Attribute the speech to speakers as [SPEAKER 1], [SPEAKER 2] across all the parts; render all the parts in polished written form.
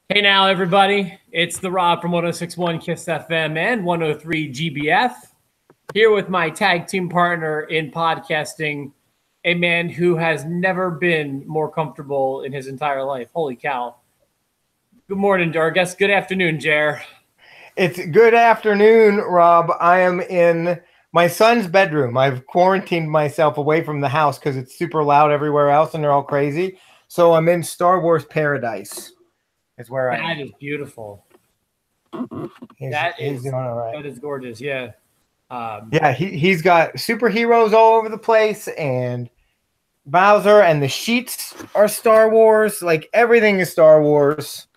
[SPEAKER 1] Hey now, everybody. It's the Rob from 1061 Kiss FM and 103 GBF. Here with my tag team partner in podcasting, a man who has never been more comfortable in his entire life. Holy cow. Good morning, or I guess good afternoon, Jer.
[SPEAKER 2] It's good afternoon, Rob. I am in my son's bedroom. I've quarantined myself away from the house because it's super loud everywhere else and they're all crazy. So I'm in Star Wars paradise. Is where I
[SPEAKER 1] That
[SPEAKER 2] am.
[SPEAKER 1] is beautiful.
[SPEAKER 2] He's
[SPEAKER 1] That
[SPEAKER 2] he's
[SPEAKER 1] is
[SPEAKER 2] doing all right.
[SPEAKER 1] that is gorgeous. Yeah.
[SPEAKER 2] Yeah, he's got superheroes all over the place and Bowser and the sheets are Star Wars. Like everything is Star Wars.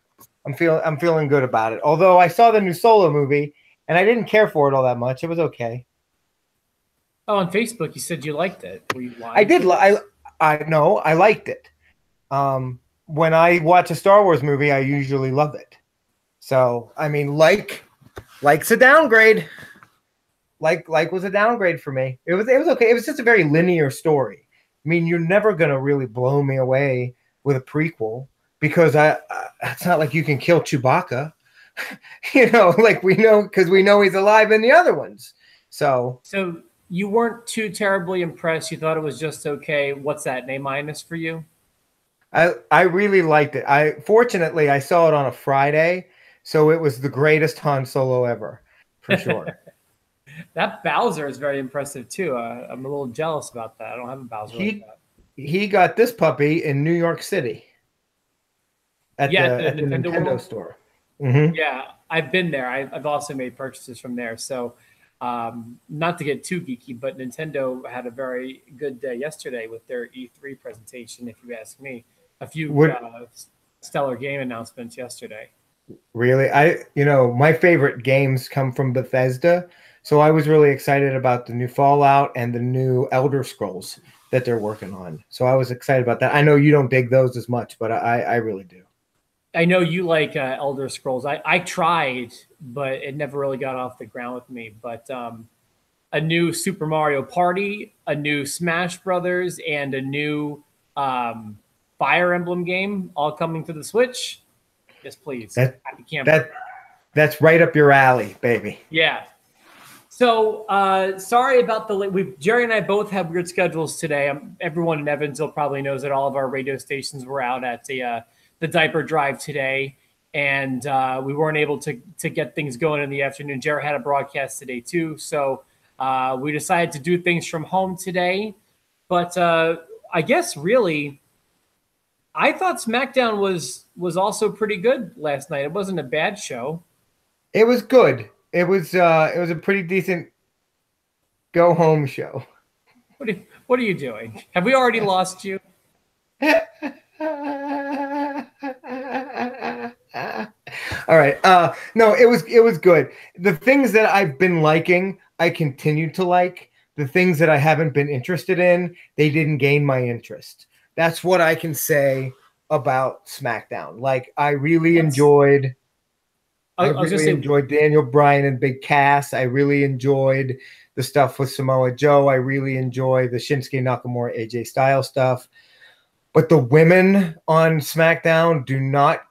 [SPEAKER 2] I'm feeling good about it. Although I saw the new Solo movie and I didn't care for it all that much. It was okay.
[SPEAKER 1] Oh, on Facebook, you said you liked it. Were you
[SPEAKER 2] I
[SPEAKER 1] lying
[SPEAKER 2] did.
[SPEAKER 1] to us?
[SPEAKER 2] I know I liked it. When I watch a Star Wars movie, I usually love it. So I mean, like's a downgrade. Like was a downgrade for me. It was okay. It was just a very linear story. I mean, you're never gonna really blow me away with a prequel because it's not like you can kill Chewbacca. Like we know because we know he's alive in the other ones. So
[SPEAKER 1] So you weren't too terribly impressed. You thought it was just okay. What's that, an A minus for you?
[SPEAKER 2] I really liked it. I saw it on a Friday, so it was the greatest Han Solo ever, for sure.
[SPEAKER 1] That Bowser is very impressive too. I'm a little jealous about that. I don't have a Bowser like
[SPEAKER 2] He
[SPEAKER 1] that.
[SPEAKER 2] he got this puppy in New York City at
[SPEAKER 1] Yeah, at
[SPEAKER 2] the
[SPEAKER 1] the
[SPEAKER 2] at the
[SPEAKER 1] Nintendo
[SPEAKER 2] Nintendo
[SPEAKER 1] World.
[SPEAKER 2] store. Hmm.
[SPEAKER 1] Yeah, I've been there. I've also made purchases from there. So, not to get too geeky, but Nintendo had a very good day yesterday with their E3 presentation. If you ask me, a few
[SPEAKER 2] Would
[SPEAKER 1] stellar game announcements yesterday.
[SPEAKER 2] really my favorite games come from Bethesda, so I was really excited about the new Fallout and the new Elder Scrolls that they're working on. So I was excited about that. I know you don't dig those as much, but I really do.
[SPEAKER 1] I know you like Elder Scrolls. I tried, but it never really got off the ground with me. But a new Super Mario Party, a new Smash Brothers, and a new um, Fire Emblem game all coming to the Switch. Yes, please.
[SPEAKER 2] That
[SPEAKER 1] Happy camper.
[SPEAKER 2] that that's right up your alley, baby.
[SPEAKER 1] Yeah. So sorry about the late. We Jerry and I both have weird schedules today. Everyone in Evansville probably knows that all of our radio stations were out at the diaper drive today, and we weren't able to get things going in the afternoon. Jerry had a broadcast today too, so we decided to do things from home today. But I guess really, I thought SmackDown was also pretty good last night. It wasn't a bad show.
[SPEAKER 2] It was good. It was a pretty decent go home show.
[SPEAKER 1] What are you doing? Have we already lost you?
[SPEAKER 2] All right. No, it was good. The things that I've been liking, I continue to like. The things that I haven't been interested in, they didn't gain my interest. That's what I can say about SmackDown. Like
[SPEAKER 1] That's
[SPEAKER 2] I
[SPEAKER 1] I was gonna
[SPEAKER 2] really
[SPEAKER 1] say,
[SPEAKER 2] enjoyed Daniel Bryan and Big Cass. I really enjoyed the stuff with Samoa Joe. I really enjoy the Shinsuke Nakamura AJ Styles stuff. But the women on SmackDown do not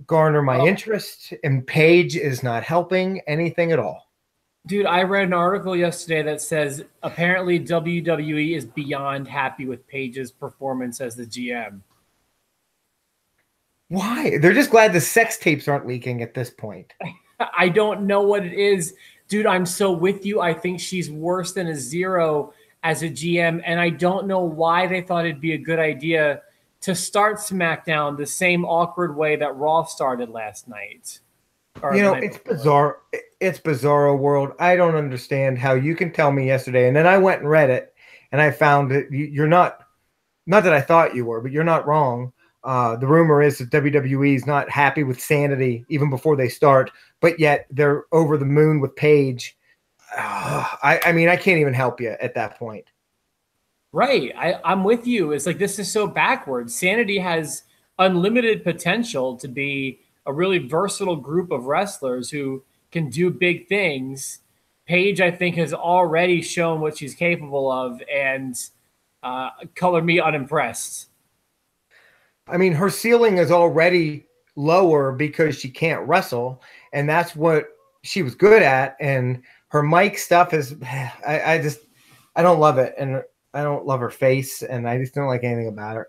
[SPEAKER 2] garner my
[SPEAKER 1] oh,
[SPEAKER 2] interest, and Paige is not helping anything at all.
[SPEAKER 1] dude, I read an article yesterday that says apparently WWE is beyond happy with Paige's performance as the GM.
[SPEAKER 2] Why? They're just glad the sex tapes aren't leaking at this point.
[SPEAKER 1] I don't know what it is, dude. I'm so with you. I think she's worse than a zero as a GM, and I don't know why they thought it'd be a good idea to start SmackDown the same awkward way that Raw started last night or the night
[SPEAKER 2] It's
[SPEAKER 1] before.
[SPEAKER 2] bizarre. It's bizarro world. I don't understand how you can tell me yesterday, and then I went and read it, and I found that you're not that I thought you were, but you're not wrong. The rumor is that WWE is not happy with Sanity even before they start, but yet they're over the moon with Paige. I mean, I can't even help you at that point.
[SPEAKER 1] Right. I'm with you. It's like this is so backwards. Sanity has unlimited potential to be a really versatile group of wrestlers who can do big things. Paige, I think, has already shown what she's capable of, and color me unimpressed.
[SPEAKER 2] I mean, her ceiling is already lower because she can't wrestle, and that's what she was good at. And her mic stuff is, I don't love it, and I don't love her face, and I just don't like anything about her.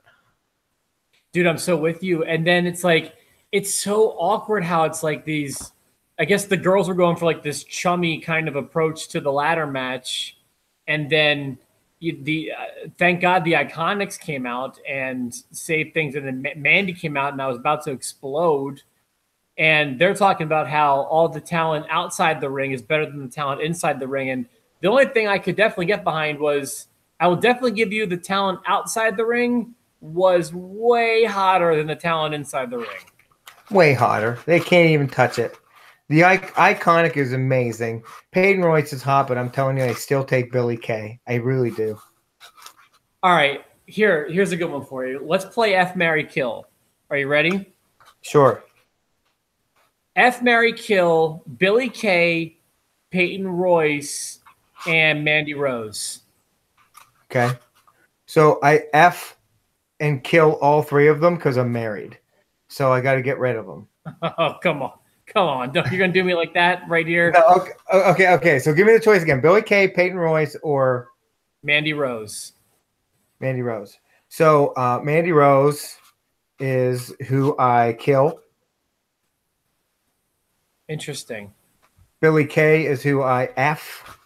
[SPEAKER 1] Dude, I'm so with you. And then it's like, it's so awkward how it's like these, I guess the girls were going for like this chummy kind of approach to the ladder match. And then thank God the Iconics came out and saved things. And then Mandy came out and I was about to explode. And they're talking about how all the talent outside the ring is better than the talent inside the ring. And the only thing I could definitely get behind was, I will definitely give you the talent outside the ring was way hotter than the talent inside the ring.
[SPEAKER 2] Way hotter. They can't even touch it. The Iconic is amazing. Peyton Royce is hot, but I'm telling you, I still take Billie Kay. I really do.
[SPEAKER 1] All right, here's a good one for you. Let's play F, Marry, Kill. Are you ready?
[SPEAKER 2] Sure.
[SPEAKER 1] F, Marry, Kill, Billie Kay, Peyton Royce, and Mandy Rose.
[SPEAKER 2] Okay. So I F and kill all three of them because I'm married. So I got to get rid of them.
[SPEAKER 1] Oh, come on. Come on. You're going to do me like that right here?
[SPEAKER 2] No, okay. So give me the choice again. Billie Kay, Peyton Royce, or
[SPEAKER 1] Mandy Rose.
[SPEAKER 2] Mandy Rose. So Mandy Rose is who I kill.
[SPEAKER 1] Interesting.
[SPEAKER 2] Billie Kay is who I F.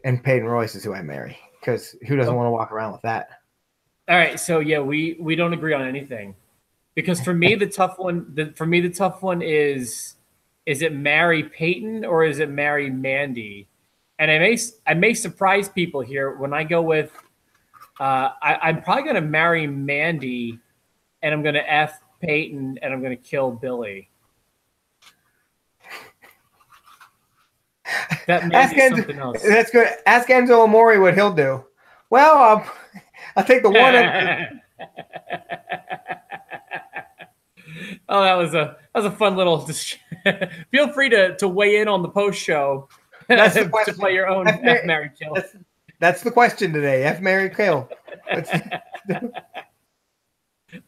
[SPEAKER 2] And Peyton Royce is who I marry. Because who doesn't want to walk around with that?
[SPEAKER 1] All right. So, yeah, we don't agree on anything. Because for me, the tough one is it marry Peyton or is it marry Mandy? And I may surprise people here when I go with I'm probably going to marry Mandy, and I'm going to F Peyton, and I'm going to kill Billie. That may be something else.
[SPEAKER 2] That's good. Ask Enzo Amore what he'll do. Well, I'll take the one.
[SPEAKER 1] Oh, that was a fun little. Feel free to weigh in on the post show.
[SPEAKER 2] That's the question.
[SPEAKER 1] To play your own F, Marry, Kill.
[SPEAKER 2] That's the question today. F, Marry, Kill.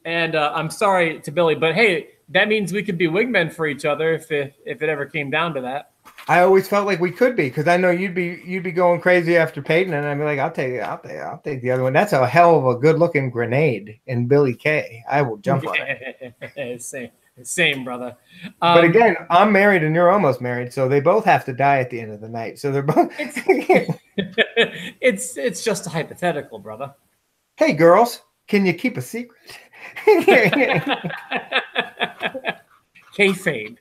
[SPEAKER 1] And I'm sorry to Billie, but hey, that means we could be wingmen for each other if it ever came down to that.
[SPEAKER 2] I always felt like we could be, because I know you'd be going crazy after Peyton, and I'd be like, I'll take the other one. That's a hell of a good looking grenade in Billie Kay. I will jump on it.
[SPEAKER 1] Same, brother.
[SPEAKER 2] But again, I'm married and you're almost married, so they both have to die at the end of the night. So they're both.
[SPEAKER 1] It's just a hypothetical, brother.
[SPEAKER 2] Hey, girls, can you keep a secret?
[SPEAKER 1] Kayfabe.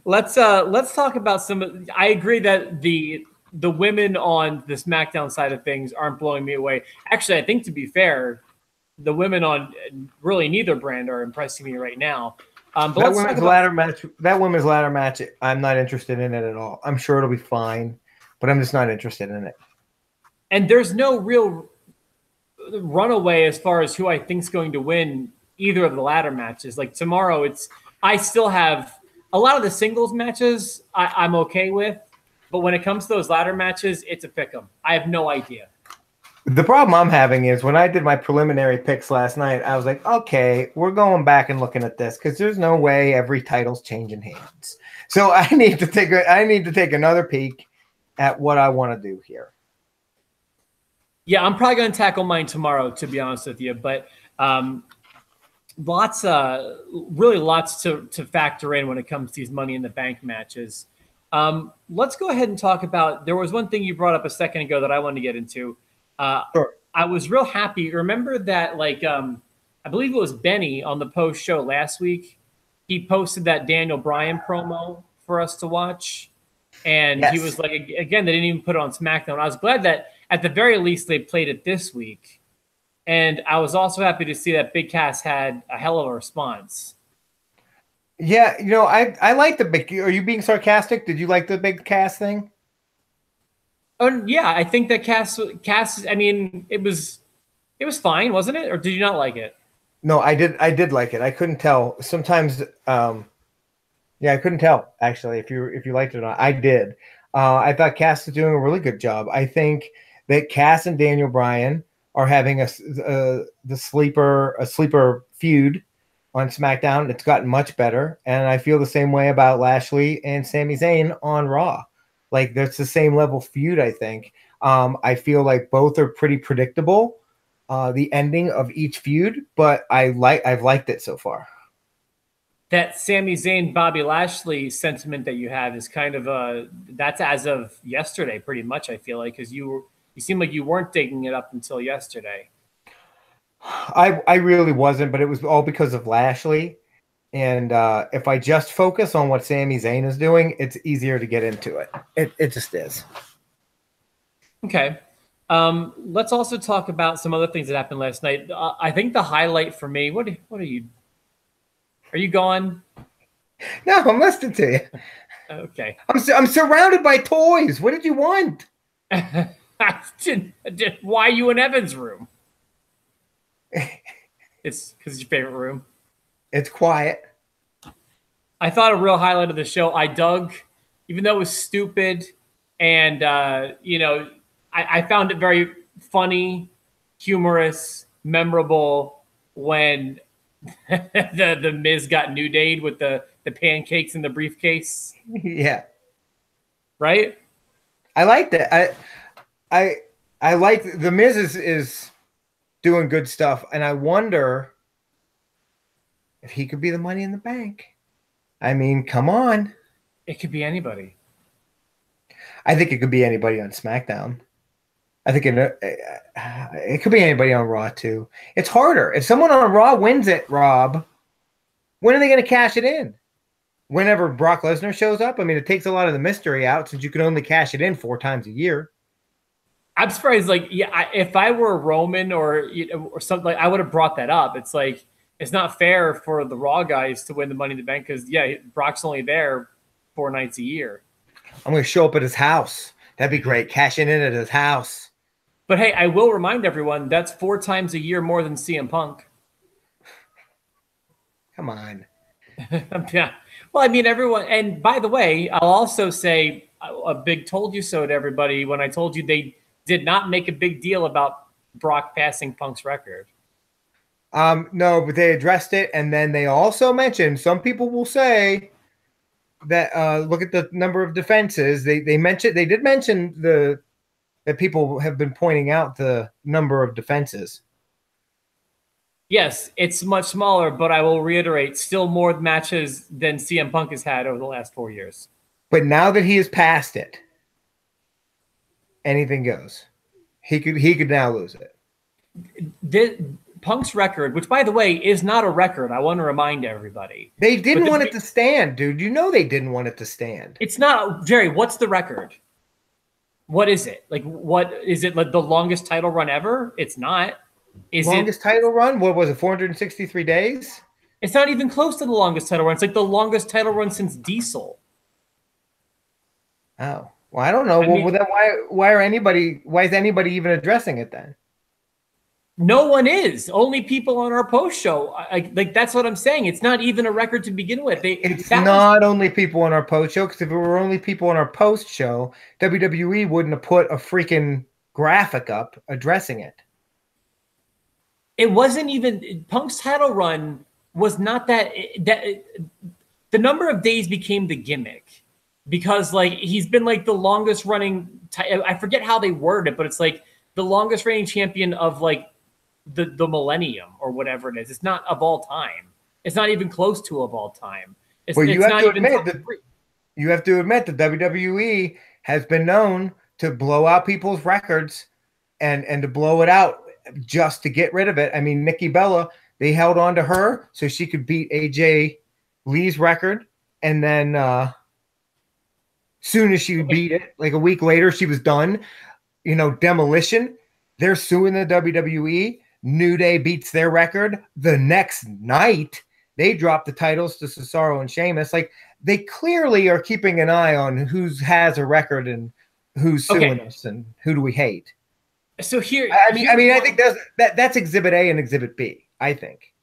[SPEAKER 1] Let's talk about some. I agree that the women on the SmackDown side of things aren't blowing me away. Actually, I think to be fair, the women on really neither brand are impressing me right now. But
[SPEAKER 2] that women's ladder match, I'm not interested in it at all. I'm sure it'll be fine, but I'm just not interested in it.
[SPEAKER 1] And there's no real runaway as far as who I think's going to win either of the ladder matches. Like tomorrow, I still have a lot of the singles matches I'm okay with, but when it comes to those ladder matches, it's a pick 'em. I have no idea.
[SPEAKER 2] The problem I'm having is when I did my preliminary picks last night, I was like, okay, we're going back and looking at this because there's no way every title's changing hands. So I need to take another peek at what I want to do here.
[SPEAKER 1] Yeah, I'm probably going to tackle mine tomorrow, to be honest with you. But lots to factor in when it comes to these Money in the Bank matches. Let's go ahead and talk about. There was one thing you brought up a second ago that I wanted to get into.
[SPEAKER 2] Sure.
[SPEAKER 1] I was real happy. Remember that, I believe it was Benny on the post show last week. He posted that Daniel Bryan promo for us to watch. And He was like, again, they didn't even put it on SmackDown. I was glad that at the very least they played it this week. And I was also happy to see that Big Cass had a hell of a response.
[SPEAKER 2] Yeah, I like the big. Are you being sarcastic? Did you like the Big Cass thing?
[SPEAKER 1] Oh yeah, I think that Cass. I mean, it was fine, wasn't it? Or did you not like it?
[SPEAKER 2] No, I did like it. I couldn't tell. Sometimes, I couldn't tell actually if you liked it or not. I did. I thought Cass was doing a really good job. I think that Cass and Daniel Bryan are having a sleeper feud on SmackDown. It's gotten much better, and I feel the same way about Lashley and Sami Zayn on Raw. Like that's the same level feud, I think. I feel like both are pretty predictable, the ending of each feud, but I've liked it so far.
[SPEAKER 1] That Sami Zayn, Bobby Lashley sentiment that you have is kind of that's as of yesterday, pretty much. I feel like because you seem like you weren't digging it up until yesterday.
[SPEAKER 2] I really wasn't, but it was all because of Lashley. And if I just focus on what Sami Zayn is doing, it's easier to get into it. It just is.
[SPEAKER 1] Okay. Let's also talk about some other things that happened last night. I think the highlight for me. What are you? Are you gone?
[SPEAKER 2] No, I'm listening to you.
[SPEAKER 1] Okay.
[SPEAKER 2] I'm surrounded by toys. What did you want?
[SPEAKER 1] Why are you in Evan's room? It's because it's your favorite room.
[SPEAKER 2] It's quiet.
[SPEAKER 1] I thought a real highlight of the show. I dug, even though it was stupid, and I found it very funny, humorous, memorable when the Miz got New Dayed with the pancakes in the briefcase.
[SPEAKER 2] Yeah.
[SPEAKER 1] Right?
[SPEAKER 2] I like that. I like the Miz is doing good stuff, and I wonder if he could be the Money in the Bank. I mean, come on.
[SPEAKER 1] It could be anybody.
[SPEAKER 2] I think it could be anybody on SmackDown. I think it could be anybody on Raw too. It's harder. If someone on Raw wins it, Rob, when are they going to cash it in? Whenever Brock Lesnar shows up? I mean, it takes a lot of the mystery out since you can only cash it in 4 times a year.
[SPEAKER 1] I'm surprised. Like, yeah, if I were Roman or something, like, I would have brought that up. It's like it's not fair for the Raw guys to win the Money in the Bank because Brock's only there 4 nights a year.
[SPEAKER 2] I'm going to show up at his house. That'd be great. Cashing in at his house.
[SPEAKER 1] But hey, I will remind everyone that's 4 times a year more than CM Punk.
[SPEAKER 2] Come on.
[SPEAKER 1] Yeah. Well, I mean, everyone. And by the way, I'll also say a big told you so to everybody when I told you they did not make a big deal about Brock passing Punk's record.
[SPEAKER 2] No, but they addressed it, and then they also mentioned some people will say that look at the number of defenses. They did mention that people have been pointing out the number of defenses.
[SPEAKER 1] Yes, it's much smaller, but I will reiterate, still more matches than CM Punk has had over the last 4 years.
[SPEAKER 2] But now that he has passed it, anything goes. He could now lose it.
[SPEAKER 1] Punk's record, which by the way is not a record, I want to remind everybody.
[SPEAKER 2] They didn't want it to stand, dude. You know they didn't want it to stand.
[SPEAKER 1] It's not, Jerry. What's the record? What is it? Like, what is it? Like the longest title run ever? It's not.
[SPEAKER 2] Longest title run? What was it? 463 days?
[SPEAKER 1] It's not even close to the longest title run. It's like the longest title run since Diesel.
[SPEAKER 2] Oh, well, I don't know. Well, then why is anybody even addressing it then?
[SPEAKER 1] No one is. Only people on our post show. Like that's what I'm saying. It's not even a record to begin with.
[SPEAKER 2] It's not only people on our post show, because if it were only people on our post show, WWE wouldn't have put a freaking graphic up addressing it.
[SPEAKER 1] It wasn't even Punk's title run was not that the number of days became the gimmick because like he's been like the longest running. I forget how they worded it, but it's like the longest reigning champion of like the millennium or whatever it is. It's not of all time. It's not even close to of all time.
[SPEAKER 2] You have to admit that WWE has been known to blow out people's records and to blow it out just to get rid of it. I mean, Nikki Bella, they held on to her so she could beat AJ Lee's record. And then soon as she beat it, like a week later, she was done. You know, Demolition, they're suing the WWE. New Day beats their record. The next night, they drop the titles to Cesaro and Sheamus. Like, they clearly are keeping an eye on who has a record and who's suing us and who do we hate.
[SPEAKER 1] So here,
[SPEAKER 2] I think that's Exhibit A and Exhibit B, I think.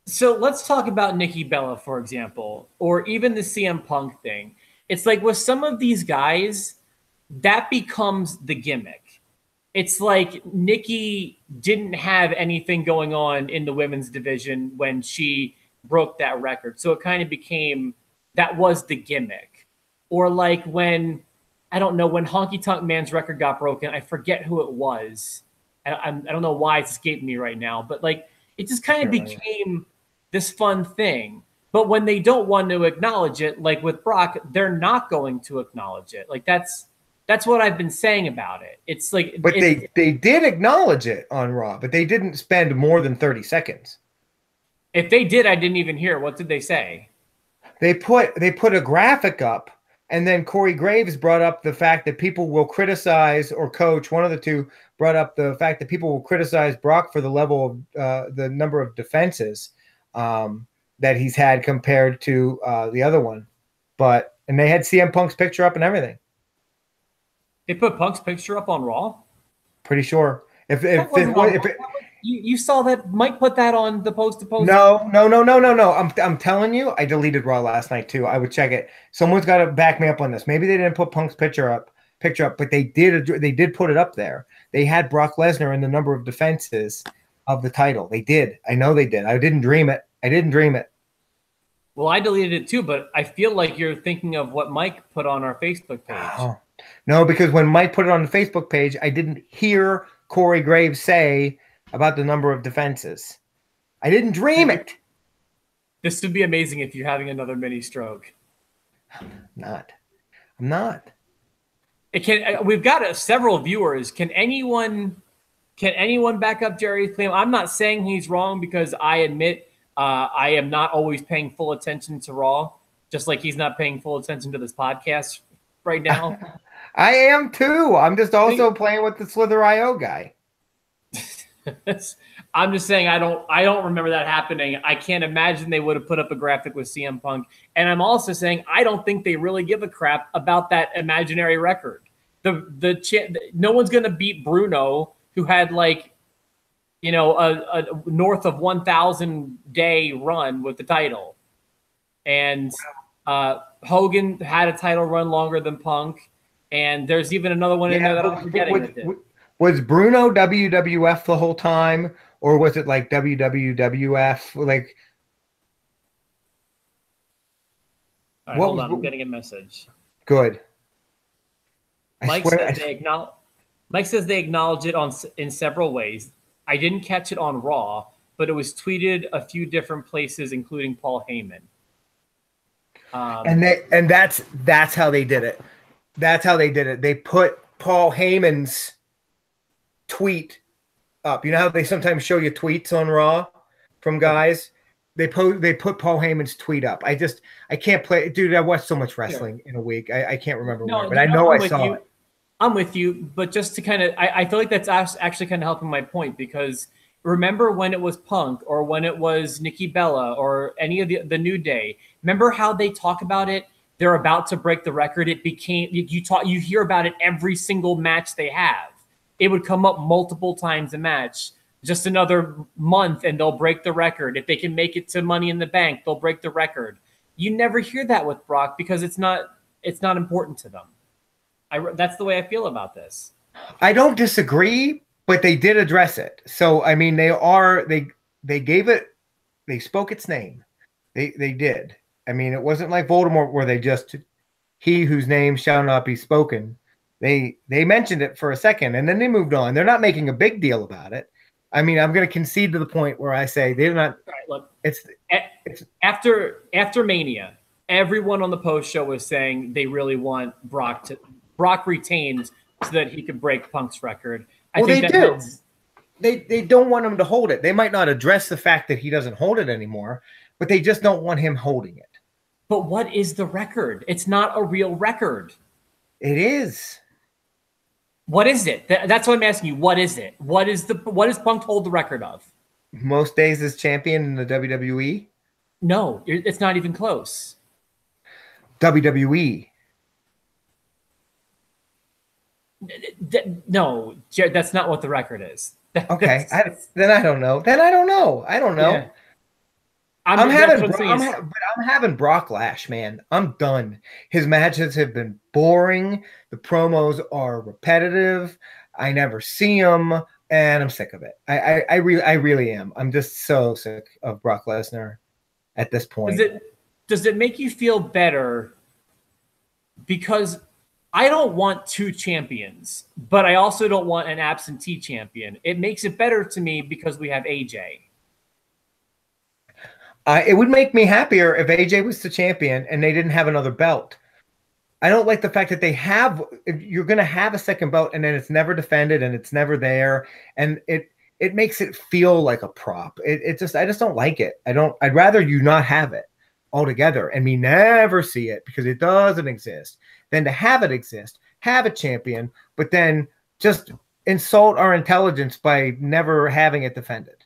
[SPEAKER 1] So let's talk about Nikki Bella, for example, or even the CM Punk thing. It's like with some of these guys, that becomes the gimmick. it's like Nikki didn't have anything going on in the women's division when she broke that record. So it kind of became that was the gimmick. Or like when, I don't know, when Honky Tonk Man's record got broken, I forget who it was. I don't know why it's escaping me right now, but like it just kind of became this fun thing. But when they don't want to acknowledge it, like with Brock, they're not going to acknowledge it. Like that's what I've been saying about it. It's like,
[SPEAKER 2] but they did acknowledge it on Raw, but they didn't spend more than 30 seconds.
[SPEAKER 1] If they did, I didn't even hear. What did they say?
[SPEAKER 2] They put a graphic up, and then Corey Graves brought up the fact that people will criticize, or Coach, one of the two, brought up the fact that people will criticize Brock for the level of the number of defenses that he's had compared to the other one. And they had CM Punk's picture up and everything.
[SPEAKER 1] They put Punk's picture up on Raw?
[SPEAKER 2] Pretty sure. If
[SPEAKER 1] you saw that Mike put that on the post to post?
[SPEAKER 2] No. I'm telling you, I deleted Raw last night too. I would check it. Someone's got to back me up on this. Maybe they didn't put Punk's picture up, but they did put it up there. They had Brock Lesnar in the number of defenses of the title. They did. I know they did. I didn't dream it.
[SPEAKER 1] Well, I deleted it too, but I feel like you're thinking of what Mike put on our Facebook page.
[SPEAKER 2] Oh. No, because when Mike put it on the Facebook page, I didn't hear Corey Graves say about the number of defenses. I didn't dream it.
[SPEAKER 1] This would be amazing if you're having another mini stroke.
[SPEAKER 2] I'm not.
[SPEAKER 1] We've got several viewers. Can anyone back up Jerry's claim? I'm not saying he's wrong because I admit I am not always paying full attention to Raw, just like he's not paying full attention to this podcast right now.
[SPEAKER 2] I am too. I'm just also playing with the Slither.io guy.
[SPEAKER 1] I'm just saying I don't remember that happening. I can't imagine they would have put up a graphic with CM Punk. And I'm also saying I don't think they really give a crap about that imaginary record. No one's going to beat Bruno, who had like, a north of 1,000 day run with the title. And Hogan had a title run longer than Punk. And there's even another one in there that I'm forgetting.
[SPEAKER 2] Was Bruno WWF the whole time, or was it like WWF? Like,
[SPEAKER 1] all right, hold on, I'm getting a message.
[SPEAKER 2] Good.
[SPEAKER 1] Mike says they acknowledge it in several ways. I didn't catch it on Raw, but it was tweeted a few different places, including Paul Heyman.
[SPEAKER 2] And that's how they did it. That's how they did it. They put Paul Heyman's tweet up. You know how they sometimes show you tweets on Raw from guys? They put Paul Heyman's tweet up. I can't play. Dude, I watched so much wrestling in a week. I can't remember more, but I know I saw it.
[SPEAKER 1] I'm with you, but just to kind of, I feel like that's actually kind of helping my point, because remember when it was Punk or when it was Nikki Bella or any of the New Day, remember how they talk about it? They're about to break the record. It became, you hear about it every single match they have. It would come up multiple times a match. Just another month and they'll break the record. If they can make it to Money in the Bank, they'll break the record. You never hear that with Brock because it's not important to them. That's the way I feel about this.
[SPEAKER 2] I don't disagree, but they did address it. So I mean, they gave it, they spoke its name. They did. I mean, it wasn't like Voldemort where they just, he whose name shall not be spoken. They mentioned it for a second and then they moved on. They're not making a big deal about it. I mean, I'm going to concede to the point where I say they're not.
[SPEAKER 1] Right, look,
[SPEAKER 2] it's
[SPEAKER 1] after Mania, everyone on the post show was saying they really want Brock retained so that he could break Punk's record.
[SPEAKER 2] They do. They don't want him to hold it. They might not address the fact that he doesn't hold it anymore, but they just don't want him holding it.
[SPEAKER 1] But what is the record? It's not a real record.
[SPEAKER 2] It is.
[SPEAKER 1] What is it? That's what I'm asking you. What is it? What does Punk hold the record of?
[SPEAKER 2] Most days as champion in the WWE?
[SPEAKER 1] No, it's not even close.
[SPEAKER 2] WWE.
[SPEAKER 1] No, Jared, that's not what the record is.
[SPEAKER 2] Okay, then I don't know. I don't know.
[SPEAKER 1] Yeah.
[SPEAKER 2] I'm having Brock Lash, man. I'm done. His matches have been boring. The promos are repetitive. I never see him, and I'm sick of it. I really am. I'm just so sick of Brock Lesnar at this point.
[SPEAKER 1] Does it make you feel better? Because I don't want two champions, but I also don't want an absentee champion. It makes it better to me because we have AJ.
[SPEAKER 2] It would make me happier if AJ was the champion and they didn't have another belt. I don't like the fact that you're going to have a second belt and then it's never defended and it's never there. And it makes it feel like a prop. I just don't like it. I'd rather you not have it altogether and me never see it because it doesn't exist than to have it exist, have a champion, but then just insult our intelligence by never having it defended.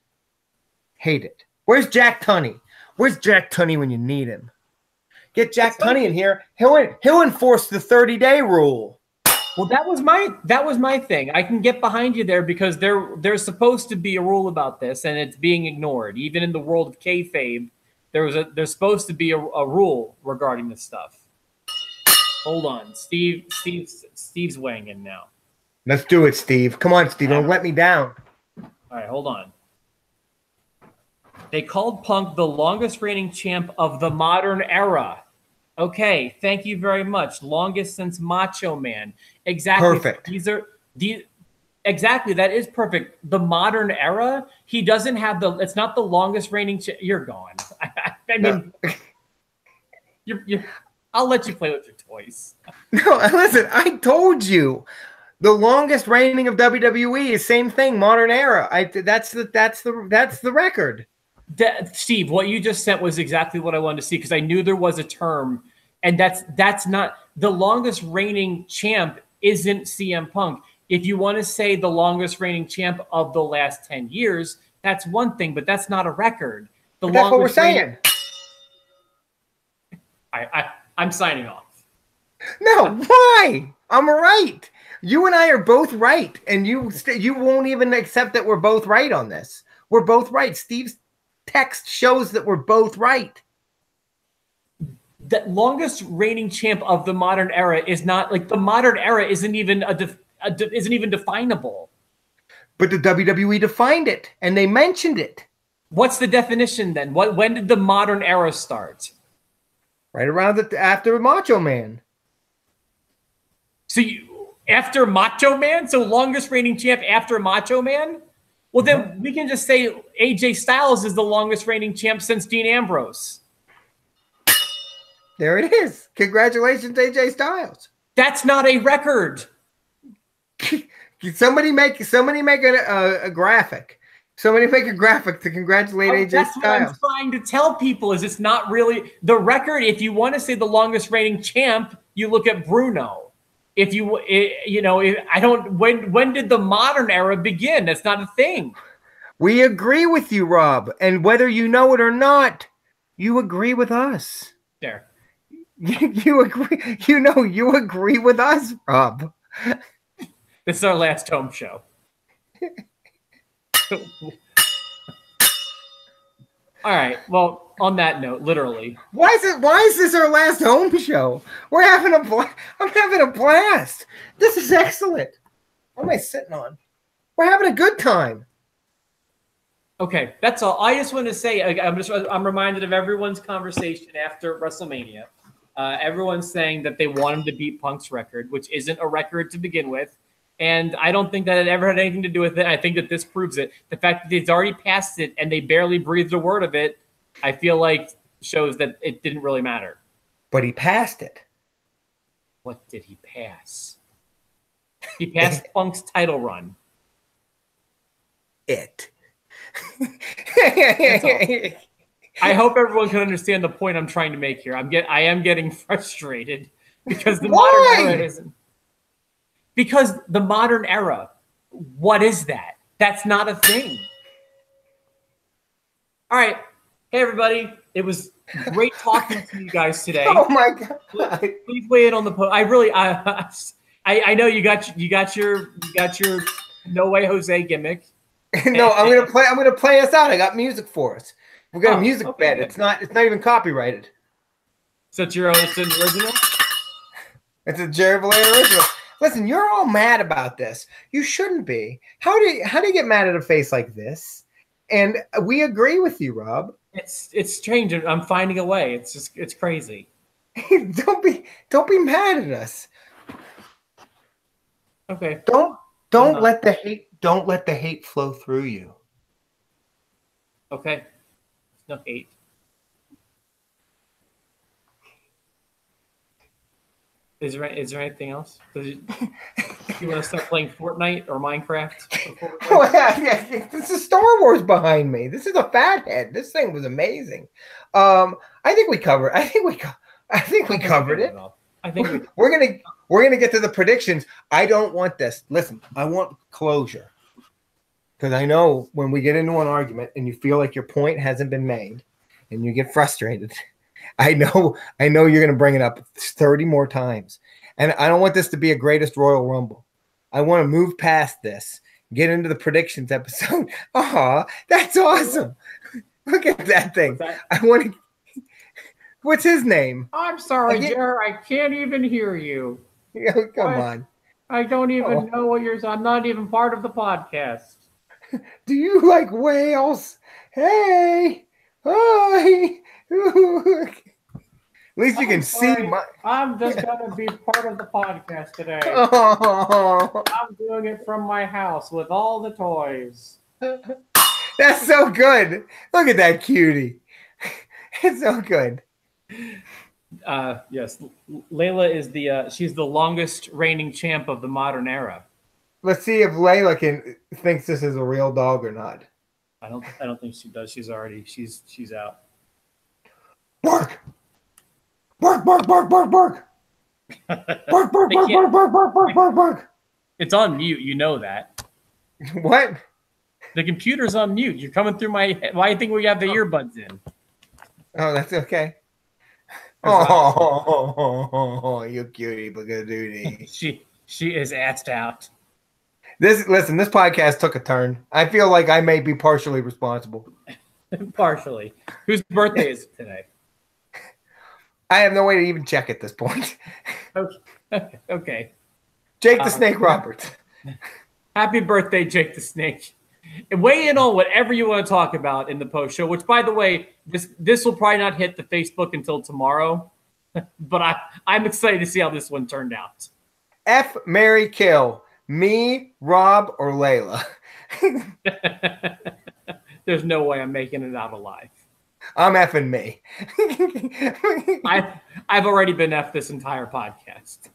[SPEAKER 2] Hate it. Where's Jack Tunney? Where's Jack Tunney when you need him? Get Jack Tunney in here. He'll enforce the 30-day rule.
[SPEAKER 1] Well, that was my thing. I can get behind you there because there's supposed to be a rule about this, and it's being ignored. Even in the world of kayfabe, there's supposed to be a rule regarding this stuff. Hold on, Steve's weighing in now.
[SPEAKER 2] Let's do it, Steve. Come on, Steve. Don't let me down.
[SPEAKER 1] All right, hold on. They called Punk the longest reigning champ of the modern era. Okay, thank you very much. Longest since Macho Man. Exactly.
[SPEAKER 2] Perfect.
[SPEAKER 1] Exactly, that is perfect. The modern era, he doesn't have it's not the longest reigning you're gone. I mean, no. I'll let you play with your toys.
[SPEAKER 2] No, listen, I told you. The longest reigning of WWE is same thing, modern era. That's the record.
[SPEAKER 1] Steve, what you just sent was exactly what I wanted to see because I knew there was a term, and that's not the longest reigning champ. Isn't CM Punk? If you want to say the longest reigning champ of the last 10 years, that's one thing, but that's not a record.
[SPEAKER 2] That's what we're saying.
[SPEAKER 1] I'm signing off.
[SPEAKER 2] No, why? I'm right. You and I are both right, and you won't even accept that we're both right on this. We're both right. Steve's text shows that we're both right.
[SPEAKER 1] The longest reigning champ of the modern era is not like the modern era isn't even isn't even definable.
[SPEAKER 2] But the WWE defined it and they mentioned it.
[SPEAKER 1] What's the definition then? When did the modern era start?
[SPEAKER 2] Right around after Macho Man.
[SPEAKER 1] So after Macho Man? So longest reigning champ after Macho Man? Well, then we can just say AJ Styles is the longest reigning champ since Dean Ambrose.
[SPEAKER 2] There it is. Congratulations, AJ Styles.
[SPEAKER 1] That's not a record.
[SPEAKER 2] Somebody make a graphic. Somebody make a graphic to congratulate AJ
[SPEAKER 1] that's
[SPEAKER 2] Styles.
[SPEAKER 1] What I'm trying to tell people is it's not really the record. If you want to say the longest reigning champ, you look at Bruno. If when did the modern era begin? That's not a thing.
[SPEAKER 2] We agree with you, Rob. And whether you know it or not, you agree with us.
[SPEAKER 1] There.
[SPEAKER 2] You agree. You agree with us, Rob.
[SPEAKER 1] This is our last home show. All right. Well, on that note, literally.
[SPEAKER 2] Why is this our last home show? I'm having a blast. This is excellent. What am I sitting on? We're having a good time.
[SPEAKER 1] Okay, that's all. I just want to say I'm reminded of everyone's conversation after WrestleMania. Everyone's saying that they want him to beat Punk's record, which isn't a record to begin with. And I don't think that it ever had anything to do with it. I think that this proves it. The fact that he's already passed it and they barely breathed a word of it, I feel like shows that it didn't really matter.
[SPEAKER 2] But he passed it.
[SPEAKER 1] What did he pass? He passed Punk's title run.
[SPEAKER 2] It.
[SPEAKER 1] I hope everyone can understand the point I'm trying to make here. I am getting frustrated because the modern era isn't. Because the modern era, what is that? That's not a thing. All right. Hey, everybody. It was great talking to you guys today.
[SPEAKER 2] Oh, my God.
[SPEAKER 1] Please weigh in on the post. I know you got your No Way Jose gimmick.
[SPEAKER 2] No, I'm gonna play us out. I got music for us. We got a music bed. Good. It's not even copyrighted.
[SPEAKER 1] So it's an original?
[SPEAKER 2] It's a Jerry Valero original. Listen, you're all mad about this. You shouldn't be. How do you get mad at a face like this? And we agree with you, Rob.
[SPEAKER 1] It's strange. I'm finding a way. It's crazy.
[SPEAKER 2] don't be mad at us.
[SPEAKER 1] Okay.
[SPEAKER 2] Don't let the hate flow through you.
[SPEAKER 1] Okay. No hate. Is there anything else? You want to start playing Fortnite or Minecraft?
[SPEAKER 2] Oh, yeah. This is Star Wars behind me. This is a fathead. This thing was amazing. I think we covered. I think we covered it.
[SPEAKER 1] I think
[SPEAKER 2] we're gonna get to the predictions. I don't want this. Listen, I want closure, because I know when we get into an argument and you feel like your point hasn't been made, and you get frustrated. I know you're gonna bring it up 30 more times, and I don't want this to be a greatest Royal Rumble. I want to move past this, get into the predictions episode. Oh, that's awesome! Look at that thing. I want to. What's his name?
[SPEAKER 1] I'm sorry, Jer. I can't even hear you.
[SPEAKER 2] Come on.
[SPEAKER 1] I don't even know what you're. I'm not even part of the podcast.
[SPEAKER 2] Do you like whales? Hey, hi. At least you can see my.
[SPEAKER 1] I'm just gonna be part of the podcast today. Oh. I'm doing it from my house with all the toys.
[SPEAKER 2] That's so good. Look at that cutie. It's so good.
[SPEAKER 1] Yes, Layla is she's the longest reigning champ of the modern era.
[SPEAKER 2] Let's see if Layla thinks this is a real dog or not.
[SPEAKER 1] I don't think she does. She's out.
[SPEAKER 2] Bark! Bark! Bark! Bark! Bark! Bark! Bark! Bark! Bark! Bark! Bark! Bark! Bark! Bark! Bark!
[SPEAKER 1] It's on mute. You know that.
[SPEAKER 2] What?
[SPEAKER 1] The computer's on mute. You're coming through my head. Why do you think we have the earbuds in?
[SPEAKER 2] Oh, that's okay. Oh, you cutie bagadoodie.
[SPEAKER 1] She is assed out.
[SPEAKER 2] This podcast took a turn. I feel like I may be partially responsible.
[SPEAKER 1] Partially. Whose birthday is it today?
[SPEAKER 2] I have no way to even check at this point.
[SPEAKER 1] Okay.
[SPEAKER 2] Jake the Snake Roberts.
[SPEAKER 1] Happy birthday, Jake the Snake. And weigh in on whatever you want to talk about in the post show, which, by the way, this will probably not hit the Facebook until tomorrow. But I'm excited to see how this one turned out.
[SPEAKER 2] F, marry, kill. Me, Rob, or Layla?
[SPEAKER 1] There's no way I'm making it out alive.
[SPEAKER 2] I'm effing me.
[SPEAKER 1] I've already been F this entire podcast.